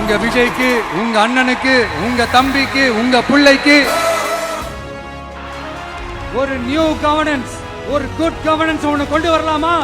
உங்க விஜய்க்கு, உங்க அண்ணனுக்கு, உங்க தம்பிக்கு, உங்க பிள்ளைக்கு ஒரு நியூ கவர்னன்ஸ், ஒரு குட் கவர்னன்ஸ் ஒன்று கொண்டு வரலாமா?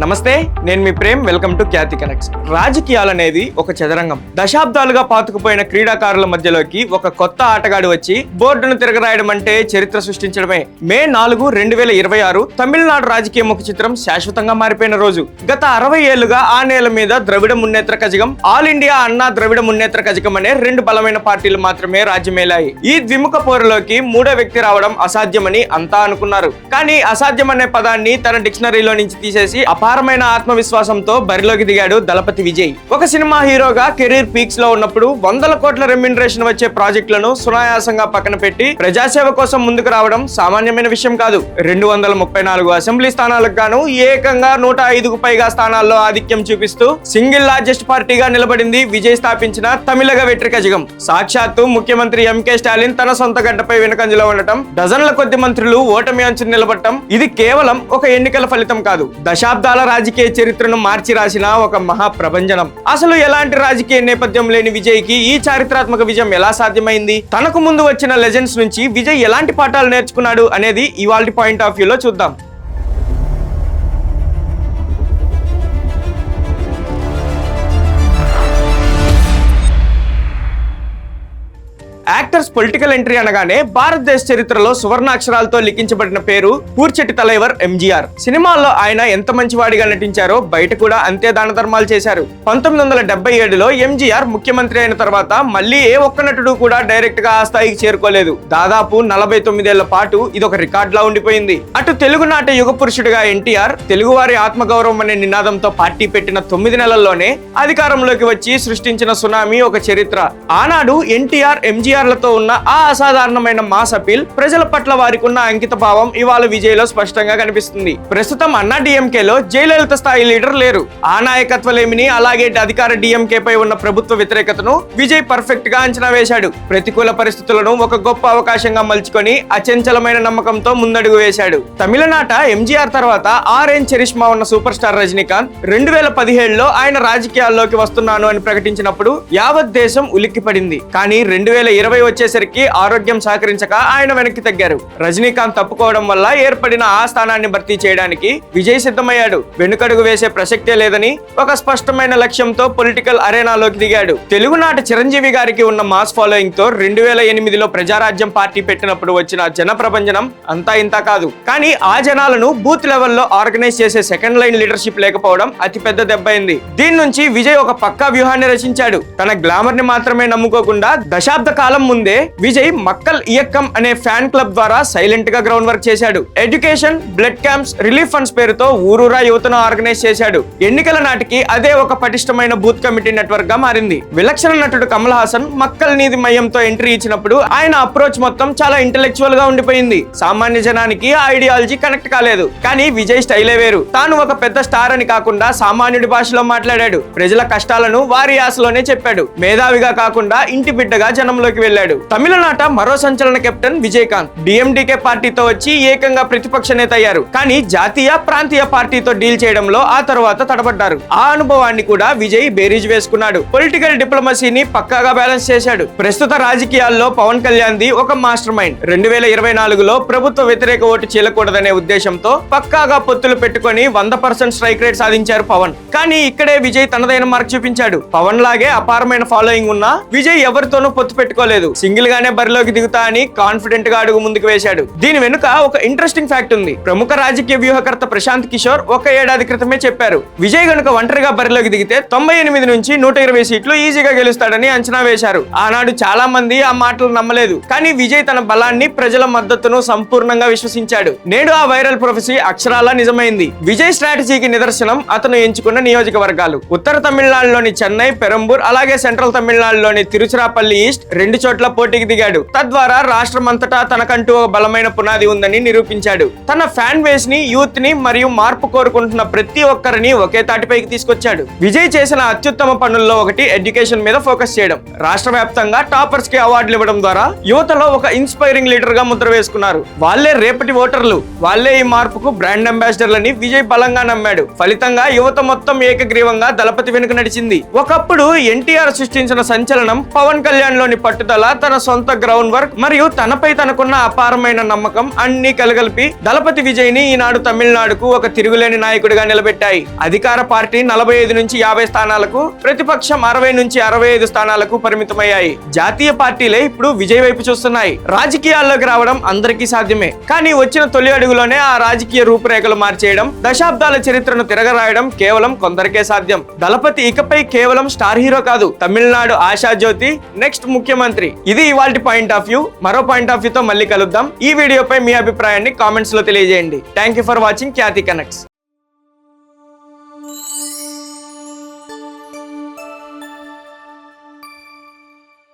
నమస్తే, నేను మీ Prem. Welcome to Khyati Connects. రాజకీయాలు అనేది ఒక చదరంగం. దశాబ్దాలుగా పాతుకుపోయిన క్రీడాకారుల మధ్యలోకి ఒక కొత్త ఆటగాడు వచ్చి బోర్డును తిరగరాయడం అంటే చరిత్ర సృష్టించడమే. మే 4, 2026 తమిళనాడు రాజకీయ ముఖ చిత్రం శాశ్వతంగా మారిపోయిన రోజు. గత 60 ఏళ్లుగా ఆ నేల మీద ద్రవిడ మున్నేత్ర కజగం, ఆల్ ఇండియా అన్నా ద్రవిడ మున్నేత్ర కజగం అనే రెండు బలమైన పార్టీలు మాత్రమే రాజ్యమేలాయి. ఈ ద్విముఖ పోరులోకి మూడో వ్యక్తి రావడం అసాధ్యమని అంతా అనుకున్నారు. కానీ అసాధ్యం అనే పదాన్ని తన డిక్షనరీలో నుంచి తీసేసి అపారమైన ఆత్మవిశ్వాసంతో బరిలోకి దిగాడు దళపతి విజయ్. ఒక సినిమా హీరోగా కెరీర్ పీక్స్ లో ఉన్నప్పుడు 100 కోట్ల రెమ్యునరేషన్ వచ్చే ప్రాజెక్టులను సునాయాసంగా పక్కన పెట్టి ప్రజాసేవ కోసం ముందుకు రావడం సామాన్యమైన విషయం కాదు. 234 అసెంబ్లీ స్థానాలకు గాను ఏకంగా 105కు పైగా స్థానాల్లో ఆధిక్యం చూపిస్తూ సింగిల్ లార్జెస్ట్ పార్టీగా నిలబడింది విజయ్ స్థాపించిన తమిళగ వెట్రి కజగం. సాక్షాత్తు ముఖ్యమంత్రి ఎంకే స్టాలిన్ తన సొంత గడ్డపై వెనుకంజలో ఉండటం, డజన్ల కొద్ది మంత్రులు ఓటమి అంచుని నిలబడటం, ఇది కేవలం ఒక ఎన్నికల ఫలితం కాదు, దశాబ్దాల రాజకీయ చరిత్రను మార్చి రాసిన ఒక మహా ప్రభంజనం. అసలు ఎలాంటి రాజకీయ నేపథ్యం లేని విజయ్ కి ఈ చారిత్రాత్మక విజయం ఎలా సాధ్యమైంది? తనకు ముందు వచ్చిన లెజెండ్స్ నుంచి విజయ్ ఎలాంటి పాఠాలు నేర్చుకున్నాడు అనేది ఇవాల్టి పాయింట్ ఆఫ్ వ్యూలో చూద్దాం. యాక్టర్స్ పొలిటికల్ ఎంట్రీ అనగానే భారతదేశ చరిత్రలో సువర్ణాక్షరాలతో లిఖించబడిన పేరు పూర్చెట్టి తలైవర్ ఎంజీఆర్. సినిమాల్లో ఆయన ఎంత మంచివాడిగా నటించారో బయట కూడా అంతే దాన ధర్మాలు చేశారు. 1977లో ఎంజీఆర్ ముఖ్యమంత్రి అయిన తర్వాత మళ్ళీ ఏ ఒక్క నటుడు కూడా డైరెక్ట్ గా ఆ స్థాయికి చేరుకోలేదు. దాదాపు 49 ఏళ్ల పాటు ఇదొక రికార్డ్ లా ఉండిపోయింది. అటు తెలుగునాట యుగ పురుషుడిగా ఎన్టీఆర్ తెలుగువారి ఆత్మగౌరవం అనే నినాదంతో పార్టీ పెట్టిన 9 నెలల్లోనే అధికారంలోకి వచ్చి సృష్టించిన సునామీ ఒక చరిత్ర. ఆనాడు ఎన్టీఆర్ ఎంజీఆర్ లతో ఉన్న ఆ అసాధారణమైన మాస్ అపీల్, ప్రజల పట్ల వారికి ఉన్న అంకిత భావం ఇవాళ విజయ్ లో స్పష్టంగా కనిపిస్తుంది. ప్రస్తుతం అన్నా డిఎంకేలో జయలలిత స్థాయి లీడర్ లేరు. ఆ నాయకత్వలేమిని, అలాగే అధికార డిఎంకే పై ఉన్న ప్రభుత్వ వ్యతిరేకతను విజయ్ పర్ఫెక్ట్ గా అంచనా వేశాడు. ప్రతికూల పరిస్థితులను ఒక గొప్ప అవకాశంగా మలుచుకొని అచంచలమైన నమ్మకంతో ముందడుగు వేశాడు. తమిళనాట ఎంజీఆర్ తర్వాత ఆరెంజ్ చరిష్మా ఉన్న సూపర్ స్టార్ రజనీకాంత్ 2017లో ఆయన రాజకీయాల్లోకి వస్తున్నాను అని ప్రకటించినప్పుడు యావత్ దేశం ఉలిక్కిపడింది. కానీ 2020 వచ్చేసరికి ఆరోగ్యం సహకరించక ఆయన వెనక్కి తగ్గారు. రజనీకాంత్ తప్పుకోవడం వల్ల ఏర్పడిన ఆ స్థానాన్ని భర్తీ చేయడానికి విజయ్ సిద్ధమయ్యాడు. వెనుకడుగు వేసే ప్రసక్తే లేదని ఒక స్పష్టమైన లక్ష్యంతో పొలిటికల్ అరేనాలోకి దిగాడు. తెలుగునాట చిరంజీవి గారికి ఉన్న మాస్ ఫాలోయింగ్ తో 2008లో ప్రజారాజ్యం పార్టీ పెట్టినప్పుడు వచ్చిన జన ప్రభంజనం అంతా ఇంతా కాదు. కానీ ఆ జనాలను బూత్ లెవెల్లో ఆర్గనైజ్ చేసే సెకండ్ లైన్ లీడర్షిప్ లేకపోవడం అతిపెద్ద దెబ్బైంది. దీని నుంచి విజయ్ ఒక పక్కా వ్యూహాన్ని రచించాడు. తన గ్లామర్ ని మాత్రమే నమ్ముకోకుండా దశాబ్ద కాలం ముందే విజయ్ మక్కల్ ఇయక్కం అనే ఫ్యాన్ క్లబ్ ద్వారా సైలెంట్ గా గ్రౌండ్ వర్క్ చేశాడు. Education, blood camps, relief funds పేరుతో ఊరూరా యువతను ఆర్గనైజ్ చేశాడు. ఎన్నికల నాటికి అదే ఒక పటిష్టమైన బూత్ కమిటీ నెట్వర్క్ గా మారింది. విలక్షణ నటుడు కమల్ హాసన్ మక్కల్ నీతి మయంతో ఎంట్రీ ఇచ్చినప్పుడు ఆయన అప్రోచ్ మొత్తం చాలా ఇంటెలెక్చువల్ గా ఉండిపోయింది. సామాన్య జనానికి ఆ ఐడియాలజీ కనెక్ట్ కాలేదు. కానీ విజయ్ స్టైలే వేరు. తాను ఒక పెద్ద స్టార్ అని కాకుండా సామాన్యుడి భాషలో మాట్లాడాడు. ప్రజల కష్టాలను వారి యాసలోనే చెప్పాడు. మేధావిగా కాకుండా ఇంటి బిడ్డగా జనంలోకి వెళ్ళాడు. తమిళనాట మరో సంచలన కెప్టెన్ విజయకాంత్ డిఎండికే పార్టీతో వచ్చి ఏకంగా ప్రతిపక్ష నేత అయ్యారు. కానీ జాతీయ, ప్రాంతీయ పార్టీతో డీల్ చేయడంలో ఆ తర్వాత తడబడ్డారు. ఆ అనుభవాన్ని కూడా విజయ్ బేరీజ్ వేసుకున్నాడు. పొలిటికల్ డిప్లొమసీని పక్కాగా బ్యాలెన్స్ చేశాడు. ప్రస్తుత రాజకీయాల్లో పవన్ కళ్యాణ్ ది ఒక మాస్టర్ మైండ్. 2024లో ప్రభుత్వ వ్యతిరేక ఓటు చీలకూడదనే ఉద్దేశంతో పక్కాగా పొత్తులు పెట్టుకొని 100% స్ట్రైక్ రేట్ సాధించారు పవన్. కానీ ఇక్కడే విజయ్ తనదైన మార్క్ చూపించాడు. పవన్ లాగే అపారమైన ఫాలోయింగ్ ఉన్న విజయ్ ఎవరితోనూ పొత్తు పెట్టుకోలేదు. సింగిల్ గానే బరిలోకి దిగుతా అని కాన్ఫిడెంట్ గా అడుగు ముందుకు వేశాడు. దీని వెనుక ఒక ఇంట్రెస్టింగ్ ఫ్యాక్ట్ ఉంది. ప్రముఖ రాజకీయ వ్యూహకర్త ప్రశాంత్ కిషోర్ ఒక ఏడాది క్రితమే చెప్పారు, విజయ్ గనుక ఒంటరిగా బరిలోకి దిగితే 98 నుంచి 120 సీట్లు ఈజీగా గెలుస్తాడని అంచనా వేశారు. ఆనాడు చాలా మంది ఆ మాటలు నమ్మలేదు. కానీ విజయ్ తన బలాన్ని, ప్రజల మద్దతును సంపూర్ణంగా విశ్వసించాడు. నేడు ఆ వైరల్ ప్రొఫెసీ అక్షరాలా నిజమైంది. విజయ్ స్ట్రాటజీకి నిదర్శనం అతను ఎంచుకున్న నియోజకవర్గాలు. ఉత్తర తమిళనాడులోని చెన్నై, పెరంబూర్, అలాగే సెంట్రల్ తమిళనాడులోని తిరుచిరాపల్లి ఈస్ట్, 2 చోట్ల పోటీకి దిగాడు. తద్వారా రాష్ట్రమంతటా తనకంటూ ఒక బలమైన పునాది ఉందని నిరూపించాడు. తన ఫ్యాన్ బేస్ ని, యూత్ ని మరియు మార్పు కోరుకుంటున్న ప్రతి ఒక్కరిని ఒకే తాటిపైకి తీసుకొచ్చాడు. విజయ్ చేసిన అత్యుత్తమ పనుల్లో ఒకటి ఎడ్యుకేషన్ మీద ఫోకస్ చేయడం. రాష్ట్ర వ్యాప్తంగా టాపర్స్ కి అవార్డులు ఇవ్వడం ద్వారా యువతలో ఒక ఇన్స్పైరింగ్ లీడర్ గా ముద్ర వేసుకున్నారు. వాళ్ళే రేపటి ఓటర్లు, వాళ్ళే ఈ మార్పుకు బ్రాండ్ అంబాసిడర్లని విజయ్ బలంగా నమ్మాడు. ఫలితంగా యువత మొత్తం ఏకగ్రీవంగా దళపతి వెనుక నడిచింది. ఒకప్పుడు ఎన్టీఆర్ సృష్టించిన సంచలనం పవన్ కళ్యాణ్ లోని పట్టుదల, తన సొంత గ్రౌండ్ వర్క్ మరియు తనపై తనకున్న అపారమైన నమ్మకం అన్ని కలగలిపి దళపతి విజయ్ ని ఈనాడు తమిళనాడుకు ఒక తిరుగులేని నాయకుడిగా నిలబెట్టాయి. అధికార పార్టీ 45 నుంచి 50 స్థానాలకు, ప్రతిపక్షం 60 నుంచి 65 స్థానాలకు పరిమితమయ్యాయి. జాతీయ పార్టీలే ఇప్పుడు విజయ్ వైపు చూస్తున్నాయి. రాజకీయాల్లోకి రావడం అందరికీ సాధ్యమే, కానీ వచ్చిన తొలి అడుగులోనే ఆ రాజకీయ రూపురేఖలు మార్చేయడం, దశాబ్దాల చరిత్రను తిరగరాయడం కేవలం కొందరికే సాధ్యం. దళపతి ఇకపై కేవలం స్టార్ హీరో కాదు, తమిళనాడు ఆశాజ్యోతి, నెక్స్ట్ ముఖ్యమంత్రి. ఇది ఇవాల్టి పాయింట్ ఆఫ్ వ్యూ. మరో పాయింట్ ఆఫ్ వ్యూ తో మళ్ళీ కలుద్దాం. ఈ వీడియోపై మీ అభిప్రాయాన్ని కామెంట్స్ లో తెలియజేయండి. Thank you for watching Khyati connects.